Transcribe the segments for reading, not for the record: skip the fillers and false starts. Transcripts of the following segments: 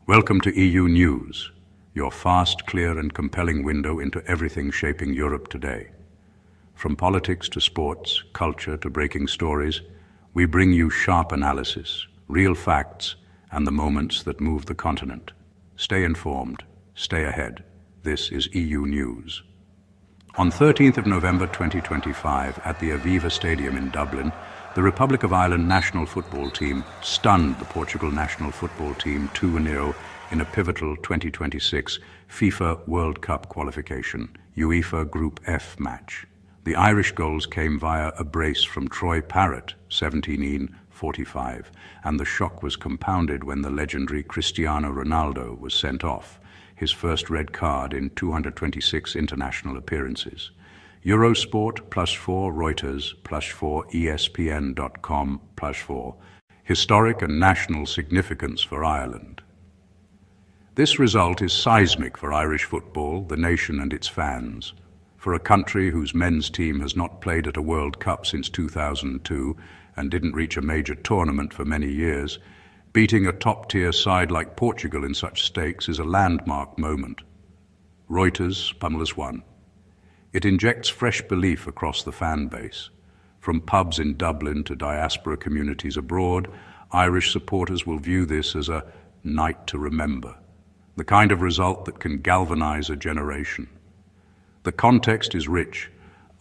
Welcome to EU News, your fast, clear and compelling window into everything shaping Europe today. From politics to sports, culture to breaking stories, we bring you sharp analysis, real facts, and the moments that move the continent. Stay informed, stay ahead. This is EU News. On 13th of November 2025, at the Aviva Stadium in Dublin, the Republic of Ireland national football team stunned the Portugal national football team 2-0 in a pivotal 2026 FIFA World Cup qualification, UEFA Group F match. The Irish goals came via a brace from Troy Parrott, 17-45, and the shock was compounded when the legendary Cristiano Ronaldo was sent off, his first red card in 226 international appearances. Eurosport +4, Reuters +4, ESPN.com +4. Historic and national significance for Ireland. This result is seismic for Irish football, the nation and its fans. For a country whose men's team has not played at a World Cup since 2002 and didn't reach a major tournament for many years, beating a top-tier side like Portugal in such stakes is a landmark moment. Reuters +1. It injects fresh belief across the fan base. From pubs in Dublin to diaspora communities abroad, Irish supporters will view this as a night to remember, the kind of result that can galvanize a generation. The context is rich.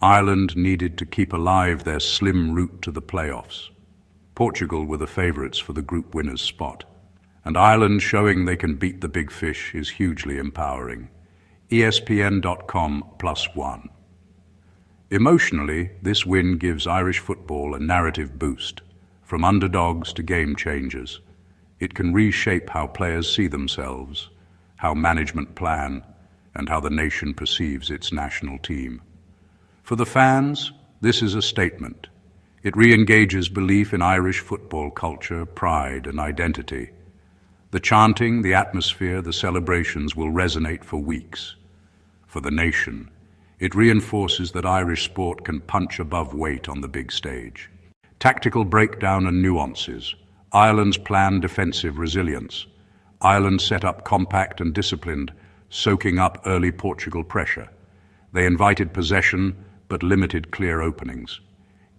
Ireland needed to keep alive their slim route to the playoffs. Portugal were the favourites for the group winner's spot, and Ireland showing they can beat the big fish is hugely empowering. ESPN.com +1. Emotionally, this win gives Irish football a narrative boost. From underdogs to game changers, it can reshape how players see themselves, how management plan, and how the nation perceives its national team. For the fans, this is a statement. It re-engages belief in Irish football culture, pride, and identity. The chanting, the atmosphere, the celebrations will resonate for weeks. For the nation, it reinforces that Irish sport can punch above weight on the big stage. Tactical breakdown and nuances. Ireland's planned defensive resilience. Ireland set up compact and disciplined, soaking up early Portugal pressure. They invited possession, but limited clear openings.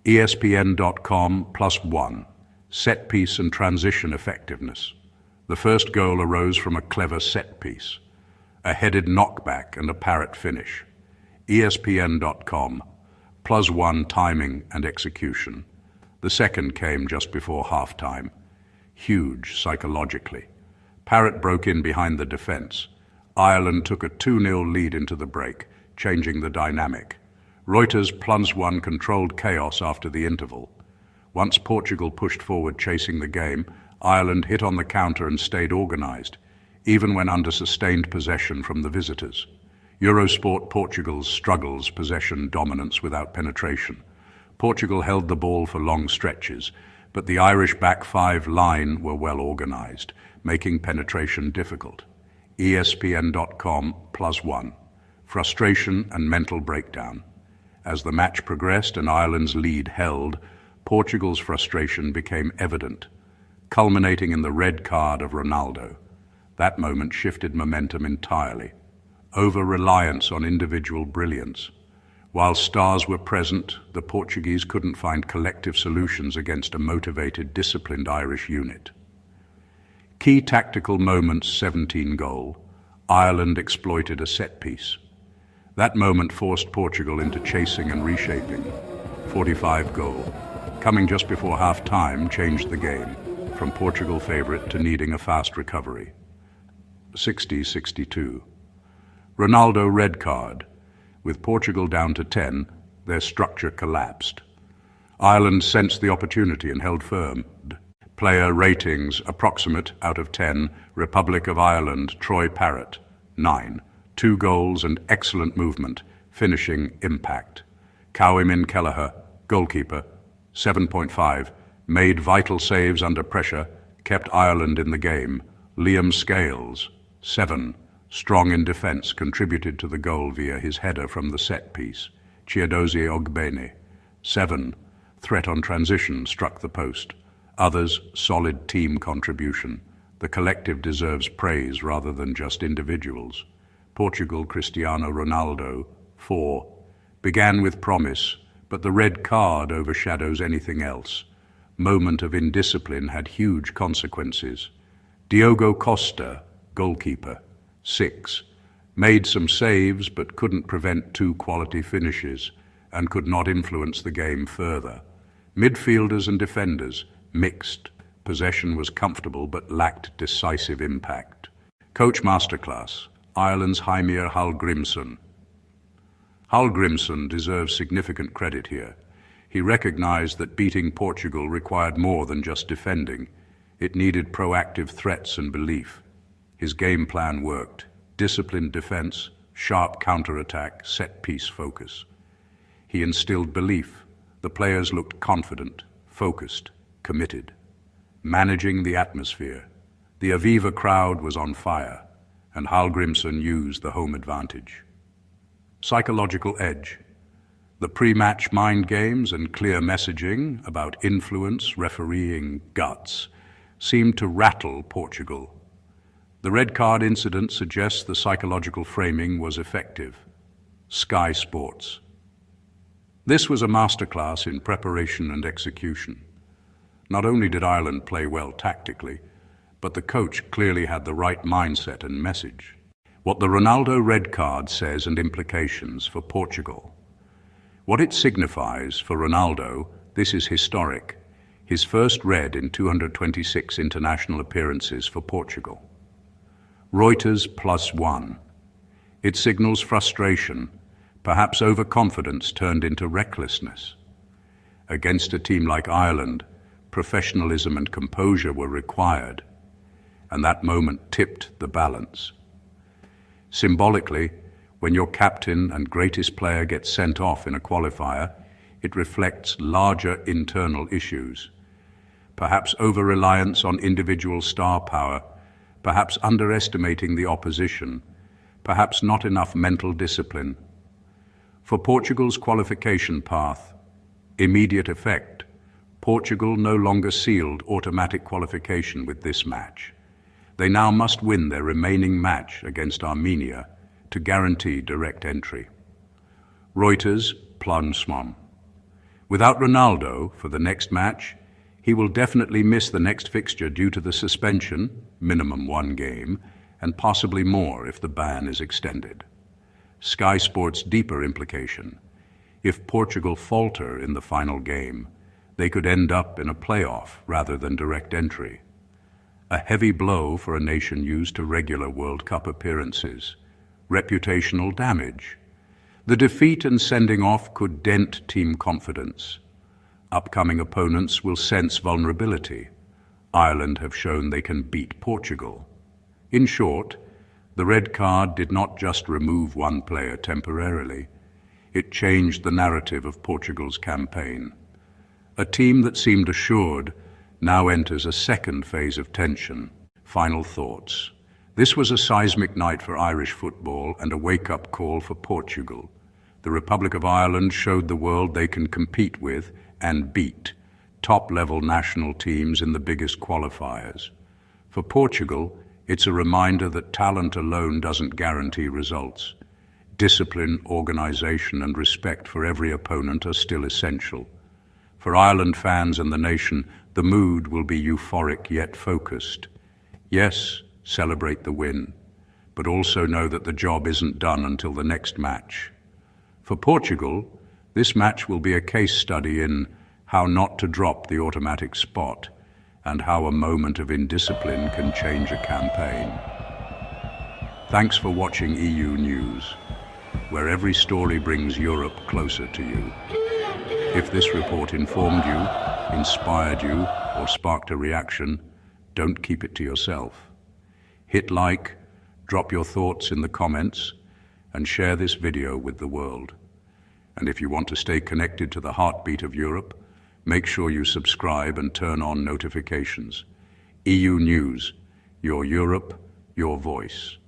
ESPN.com +1. Set piece and transition effectiveness. The first goal arose from a clever set piece, a headed knockback and a Parrott finish. ESPN.com +1 timing and execution. The second came just before halftime. Huge psychologically. Parrott broke in behind the defence. Ireland took a 2-0 lead into the break, changing the dynamic. Reuters +1 controlled chaos after the interval. Once Portugal pushed forward chasing the game, Ireland hit on the counter and stayed organised, even when under sustained possession from the visitors. Eurosport Portugal's struggles, possession dominance without penetration. Portugal held the ball for long stretches, but the Irish back five line were well organised, making penetration difficult. ESPN.com +1. Frustration and mental breakdown. As the match progressed and Ireland's lead held, Portugal's frustration became evident, culminating in the red card of Ronaldo. That moment shifted momentum entirely. Over-reliance on individual brilliance. While stars were present, the Portuguese couldn't find collective solutions against a motivated, disciplined Irish unit. Key tactical moments, 17 goal. Ireland exploited a set piece. That moment forced Portugal into chasing and reshaping. 45 goal. Coming just before half-time changed the game, from Portugal favourite to needing a fast recovery. 60-62. Ronaldo red card. With Portugal down to 10, their structure collapsed. Ireland sensed the opportunity and held firm. Player ratings, Approximate out of 10, Republic of Ireland, Troy Parrott, 9. 2 goals and excellent movement, finishing impact. Heimir Kelleher, goalkeeper, 7.5, made vital saves under pressure, kept Ireland in the game. Liam Scales, 7, strong in defence, contributed to the goal via his header from the set piece. Chiedozie Ogbene, 7, threat on transition, struck the post. Others, solid team contribution. The The collective deserves praise rather than just individuals. Portugal, Cristiano Ronaldo, 4, began with promise, but the red card overshadows anything else. Moment of indiscipline had huge consequences. Diogo Costa, goalkeeper, 6, made some saves but couldn't prevent 2 quality finishes and could not influence the game further. Midfielders and defenders, mixed. Possession was comfortable but lacked decisive impact. Coach Masterclass, Ireland's Heimir Hallgrímsson. Hallgrímsson deserves significant credit here. He recognized that beating Portugal required more than just defending. It needed proactive threats and belief. His game plan worked. Disciplined defense, sharp counterattack, set-piece focus. He instilled belief. The players looked confident, focused, committed. Managing the atmosphere. The Aviva crowd was on fire, and Hallgrímsson used the home advantage. Psychological edge. The pre-match mind games and clear messaging about influence, refereeing, guts seemed to rattle Portugal. The red card incident suggests the psychological framing was effective. Sky Sports. This was a masterclass in preparation and execution. Not only did Ireland play well tactically, but the coach clearly had the right mindset and message. What the Ronaldo red card says and implications for Portugal. What it signifies for Ronaldo, this is historic. His first red in 226 international appearances for Portugal. Reuters +1. It signals frustration, perhaps overconfidence turned into recklessness. Against a team like Ireland, professionalism and composure were required, and that moment tipped the balance. Symbolically, when your captain and greatest player gets sent off in a qualifier, it reflects larger internal issues. Perhaps over-reliance on individual star power, perhaps underestimating the opposition, perhaps not enough mental discipline. For Portugal's qualification path, immediate effect, Portugal no longer sealed automatic qualification with this match. They now must win their remaining match against Armenia to guarantee direct entry. Reuters +1. Without Ronaldo for the next match, he will definitely miss the next fixture due to the suspension, minimum 1 game, and possibly more if the ban is extended. Sky Sports' deeper implication. If Portugal falter in the final game, they could end up in a playoff rather than direct entry. A heavy blow for a nation used to regular World Cup appearances. Reputational damage. The defeat and sending off could dent team confidence. Upcoming opponents will sense vulnerability. Ireland have shown they can beat Portugal. In short, the red card did not just remove one player temporarily. It changed the narrative of Portugal's campaign. A team that seemed assured now enters a second phase of tension. Final thoughts. This was a seismic night for Irish football and a wake-up call for Portugal. The Republic of Ireland showed the world they can compete with and beat top-level national teams in the biggest qualifiers. For Portugal, it's a reminder that talent alone doesn't guarantee results. Discipline, organization, and respect for every opponent are still essential. For Ireland fans and the nation, the mood will be euphoric yet focused. Yes, celebrate the win, but also know that the job isn't done until the next match. For Portugal, this match will be a case study in how not to drop the automatic spot and how a moment of indiscipline can change a campaign. Thanks for watching EU News, where every story brings Europe closer to you. If this report informed you, inspired you, or sparked a reaction, don't keep it to yourself. Hit like, drop your thoughts in the comments, and share this video with the world. And if you want to stay connected to the heartbeat of Europe, make sure you subscribe and turn on notifications. EU News, your Europe, your voice.